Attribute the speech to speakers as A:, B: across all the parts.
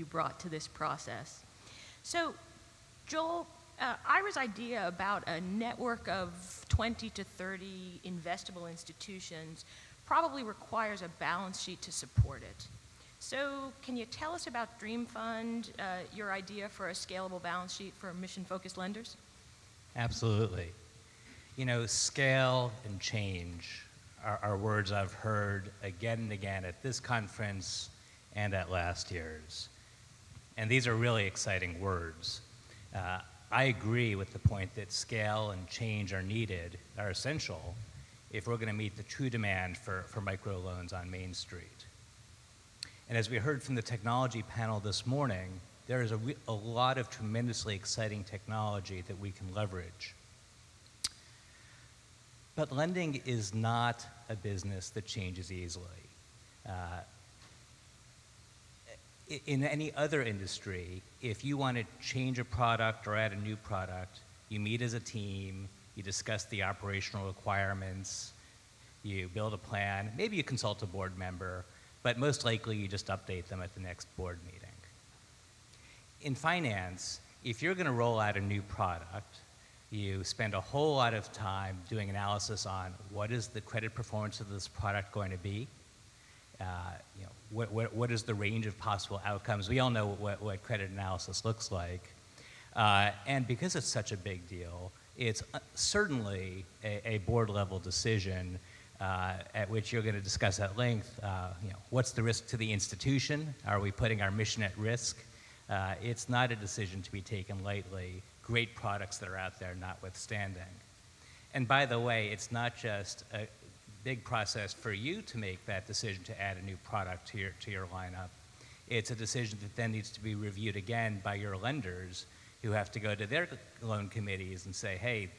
A: you brought to this process. So, Joel, Ira's idea about a network of 20 to 30 investable institutions probably requires a balance sheet to support it. So can you tell us about Dream Fund, your idea for a scalable balance sheet for mission-focused lenders?
B: Absolutely. You know, scale and change are words I've heard again and again at this conference and at last year's. And these are really exciting words. I agree with the point that scale and change are needed, are essential, if we're going to meet the true demand for microloans on Main Street. And as we heard from the technology panel this morning, there is a lot of tremendously exciting technology that we can leverage. But lending is not a business that changes easily. In any other industry, if you want to change a product or add a new product, you meet as a team, you discuss the operational requirements, you build a plan, maybe you consult a board member, but most likely you just update them at the next board meeting. In finance, if you're going to roll out a new product, you spend a whole lot of time doing analysis on what is the credit performance of this product going to be, what is the range of possible outcomes. We all know what credit analysis looks like. And because it's such a big deal, it's certainly a board-level decision at which you're going to discuss at length, what's the risk to the institution? Are we putting our mission at risk? It's not a decision to be taken lightly, great products that are out there notwithstanding. And by the way, it's not just a big process for you to make that decision to add a new product to your lineup. It's a decision that then needs to be reviewed again by your lenders, who have to go to their loan committees and say, hey,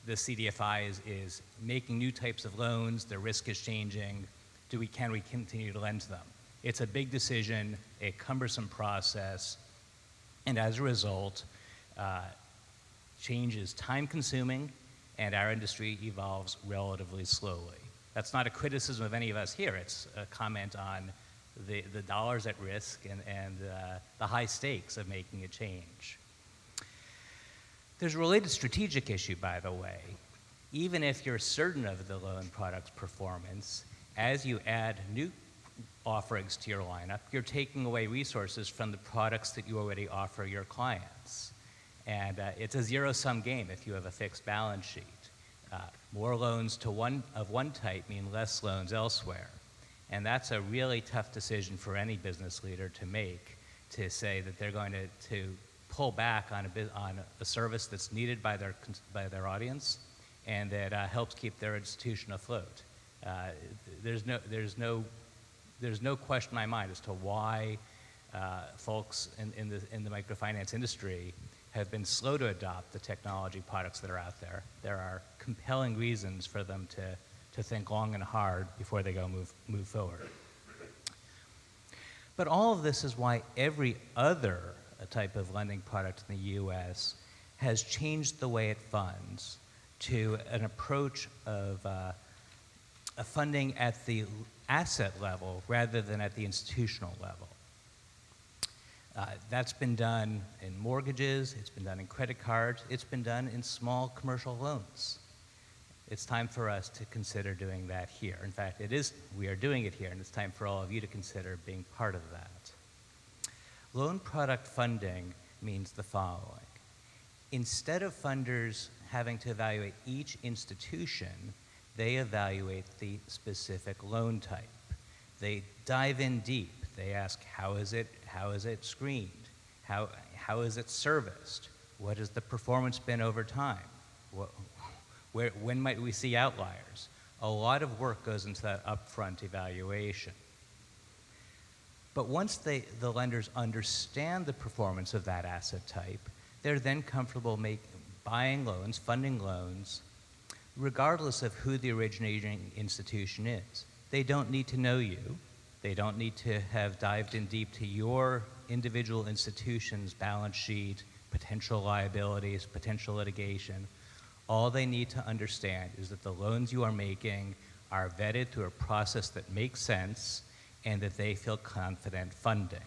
B: the CDFI is making new types of loans, their risk is changing, can we continue to lend to them? It's a big decision, a cumbersome process, and as a result, change is time-consuming, and our industry evolves relatively slowly. That's not a criticism of any of us here. It's a comment on the dollars at risk and the high stakes of making a change. There's a related strategic issue, by the way. Even if you're certain of the loan product's performance, as you add new offerings to your lineup, you're taking away resources from the products that you already offer your clients. And it's a zero-sum game if you have a fixed balance sheet. More loans of one type mean less loans elsewhere. And that's a really tough decision for any business leader to make, to say that they're going to pull back on a service that's needed by their audience and that helps keep their institution afloat. There's no question in my mind as to why folks in the microfinance industry have been slow to adopt the technology products that are out there. There are compelling reasons for them to think long and hard before they go move forward. But all of this is why every other type of lending product in the U.S. has changed the way it funds to an approach of funding at the asset level rather than at the institutional level. That's been done in mortgages, it's been done in credit cards, it's been done in small commercial loans. It's time for us to consider doing that here. In fact, we are doing it here, and it's time for all of you to consider being part of that. Loan product funding means the following. Instead of funders having to evaluate each institution, they evaluate the specific loan type. They dive in deep. They ask, how is it screened? How is it serviced? What has the performance been over time? When might we see outliers? A lot of work goes into that upfront evaluation. But once the lenders understand the performance of that asset type, they're then comfortable buying loans, funding loans, regardless of who the originating institution is. They don't need to know you. They don't need to have dived in deep to your individual institution's balance sheet, potential liabilities, potential litigation. All they need to understand is that the loans you are making are vetted through a process that makes sense and that they feel confident funding.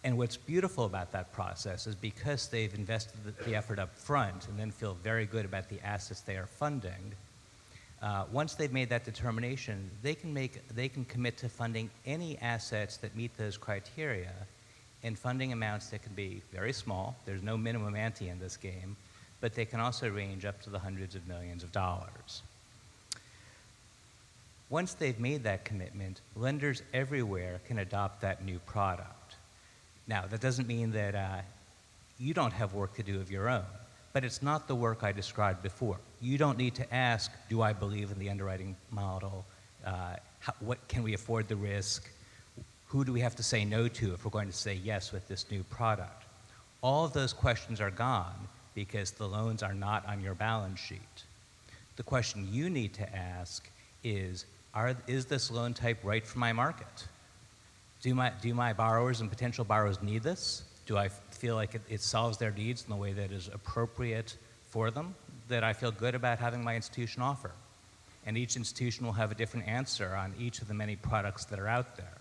B: And what's beautiful about that process is because they've invested the effort up front and then feel very good about the assets they are funding, once they've made that determination, they can commit to funding any assets that meet those criteria in funding amounts that can be very small. There's no minimum ante in this game, but they can also range up to the hundreds of millions of dollars. Once they've made that commitment, lenders everywhere can adopt that new product. Now, that doesn't mean that you don't have work to do of your own, but it's not the work I described before. You don't need to ask, do I believe in the underwriting model? What can we afford the risk? Who do we have to say no to if we're going to say yes with this new product? All of those questions are gone because the loans are not on your balance sheet. The question you need to ask is this loan type right for my market? Do my borrowers and potential borrowers need this? Do I feel like it solves their needs in the way that is appropriate for them, that I feel good about having my institution offer? And each institution will have a different answer on each of the many products that are out there.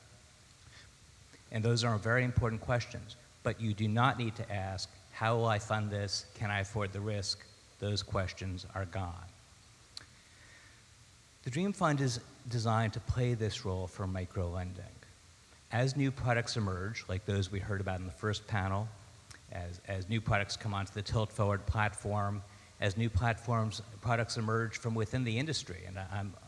B: And those are very important questions. But you do not need to ask, how will I fund this? Can I afford the risk? Those questions are gone. The Dream Fund is designed to play this role for microlending. As new products emerge, like those we heard about in the first panel, as new products come onto the Tilt Forward platform, as new products emerge from within the industry, and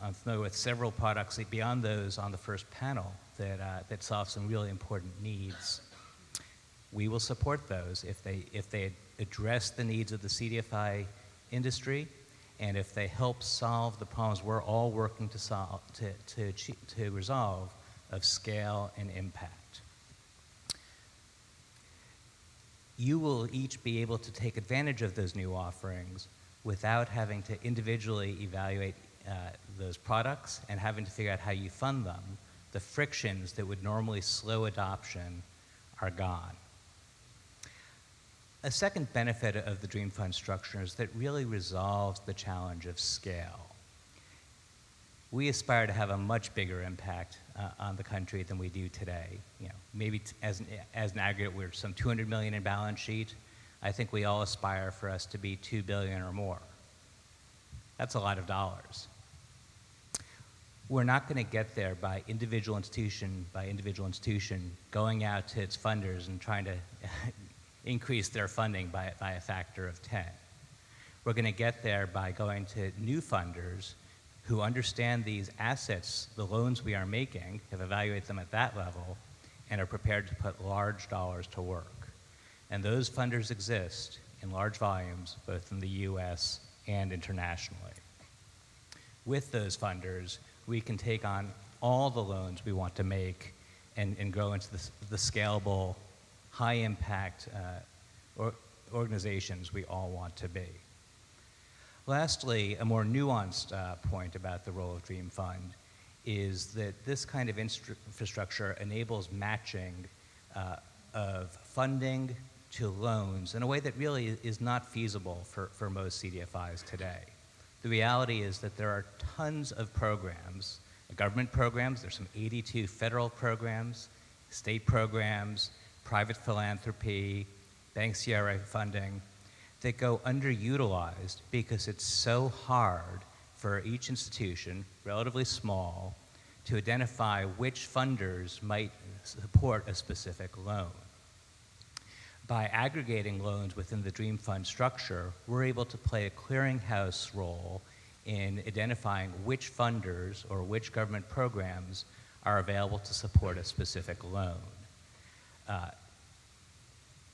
B: I'm familiar with several products beyond those on the first panel that solve some really important needs. We will support those if they address the needs of the CDFI industry, and if they help solve the problems we're all working to resolve of scale and impact. You will each be able to take advantage of those new offerings without having to individually evaluate those products and having to figure out how you fund them. The frictions that would normally slow adoption are gone. A second benefit of the Dream Fund structure is that it really resolves the challenge of scale. We aspire to have a much bigger impact on the country than we do today. Maybe as an aggregate, we're some 200 million in balance sheet. I think we all aspire for us to be 2 billion or more. That's a lot of dollars. We're not going to get there by individual institution going out to its funders and trying to increase their funding by a factor of 10. We're going to get there by going to new funders who understand these assets, the loans we are making, have evaluated them at that level, and are prepared to put large dollars to work. And those funders exist in large volumes, both in the US and internationally. With those funders, we can take on all the loans we want to make and grow into the scalable, high-impact organizations we all want to be. Lastly, a more nuanced point about the role of Dream Fund is that this kind of infrastructure enables matching of funding to loans in a way that really is not feasible for most CDFIs today. The reality is that there are tons of programs, government programs, there's some 82 federal programs, state programs, private philanthropy, bank CRA funding, that go underutilized because it's so hard for each institution, relatively small, to identify which funders might support a specific loan. By aggregating loans within the Dream Fund structure, we're able to play a clearinghouse role in identifying which funders or which government programs are available to support a specific loan.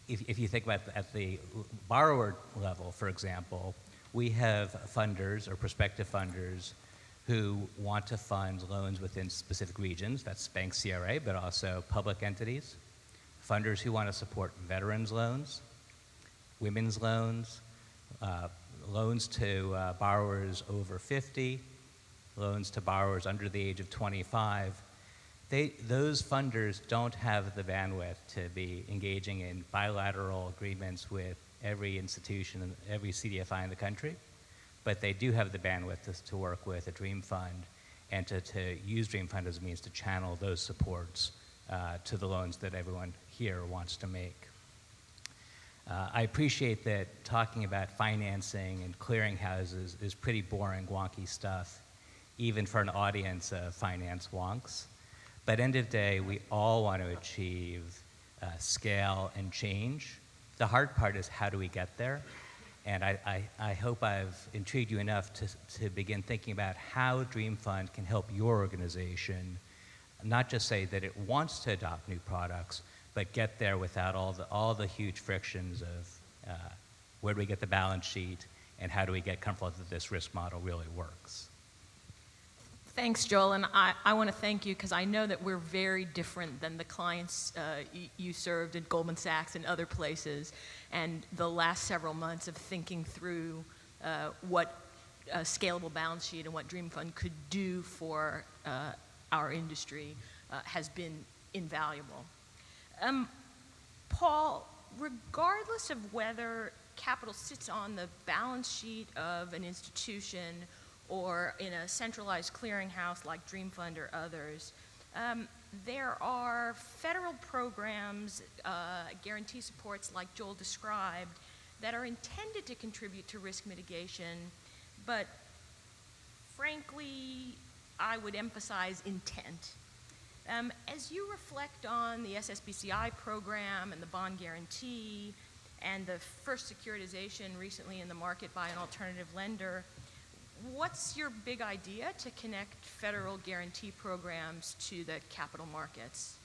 B: If you think about at the borrower level, for example, we have funders or prospective funders who want to fund loans within specific regions, that's bank CRA, but also public entities. Funders who want to support veterans loans, women's loans, loans to borrowers over 50, loans to borrowers under the age of 25. Those funders don't have the bandwidth to be engaging in bilateral agreements with every institution and every CDFI in the country, but they do have the bandwidth to work with a Dream Fund and to use Dream Fund as a means to channel those supports to the loans that everyone here wants to make. I appreciate that talking about financing and clearinghouses is pretty boring, wonky stuff, even for an audience of finance wonks. But end of the day, we all want to achieve scale and change. The hard part is how do we get there? And I hope I've intrigued you enough to begin thinking about how Dream Fund can help your organization not just say that it wants to adopt new products, but get there without all the huge frictions of where do we get the balance sheet and how do we get comfortable that this risk model really works.
A: Thanks, Joel, and I want to thank you because I know that we're very different than the clients you served at Goldman Sachs and other places, and the last several months of thinking through what a scalable balance sheet and what Dream Fund could do for our industry has been invaluable. Paul, regardless of whether capital sits on the balance sheet of an institution or in a centralized clearinghouse like Dream Fund or others, there are federal programs, guarantee supports like Joel described, that are intended to contribute to risk mitigation, but frankly, I would emphasize intent. As you reflect on the SSBCI program and the bond guarantee and the first securitization recently in the market by an alternative lender, what's your big idea to connect federal guarantee programs to the capital markets?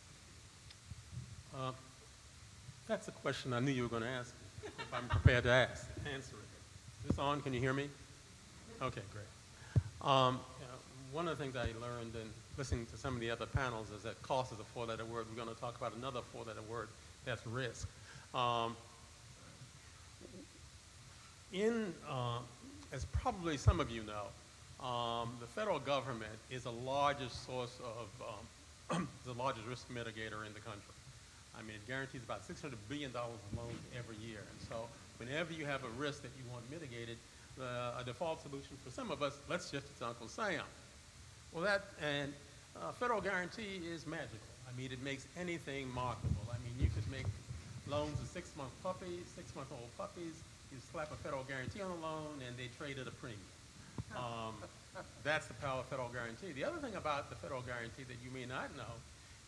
C: That's a question I knew you were going to ask me, if I'm prepared to answer it. Is this on? Can you hear me? Okay, great. One of the things I learned in listening to some of the other panels is that cost is a four-letter word. We're going to talk about another four-letter word, that's risk. As probably some of you know, the federal government is the largest source of, the largest risk mitigator in the country. I mean, it guarantees about $600 billion of loans every year. And so whenever you have a risk that you want mitigated, a default solution for some of us, let's shift it to Uncle Sam. Well, federal guarantee is magical. I mean, it makes anything marketable. I mean, you could make loans of six-month-old puppies. You slap a federal guarantee on a loan, and they trade at a premium. That's the power of federal guarantee. The other thing about the federal guarantee that you may not know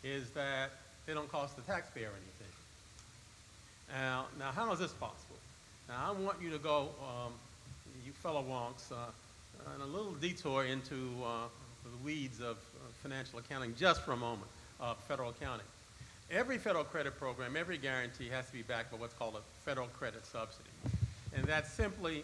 C: is that they don't cost the taxpayer anything. Now how is this possible? Now, I want you to go, you fellow wonks, on a little detour into the weeds of financial accounting just for a moment, federal accounting. Every federal credit program, every guarantee has to be backed by what's called a federal credit subsidy. And that's simply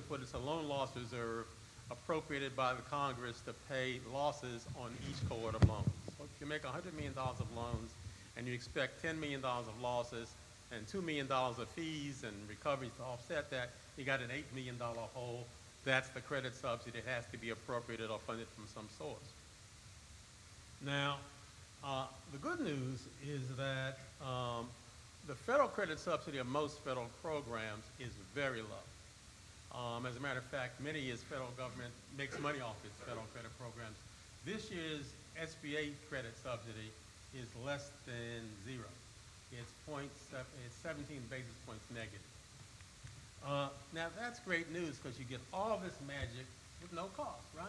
C: put, it's a loan loss reserve appropriated by the Congress to pay losses on each cohort of loans. So if you make $100 million of loans and you expect $10 million of losses and $2 million of fees and recoveries to offset that, you got an $8 million hole. That's the credit subsidy. It has to be appropriated or funded from some source. Now, the good news is that the federal credit subsidy of most federal programs is very low. As a matter of fact, many years federal government makes money off its federal credit programs. This year's SBA credit subsidy is less than zero. It's 17 basis points negative. Now that's great news because you get all this magic with no cost, right?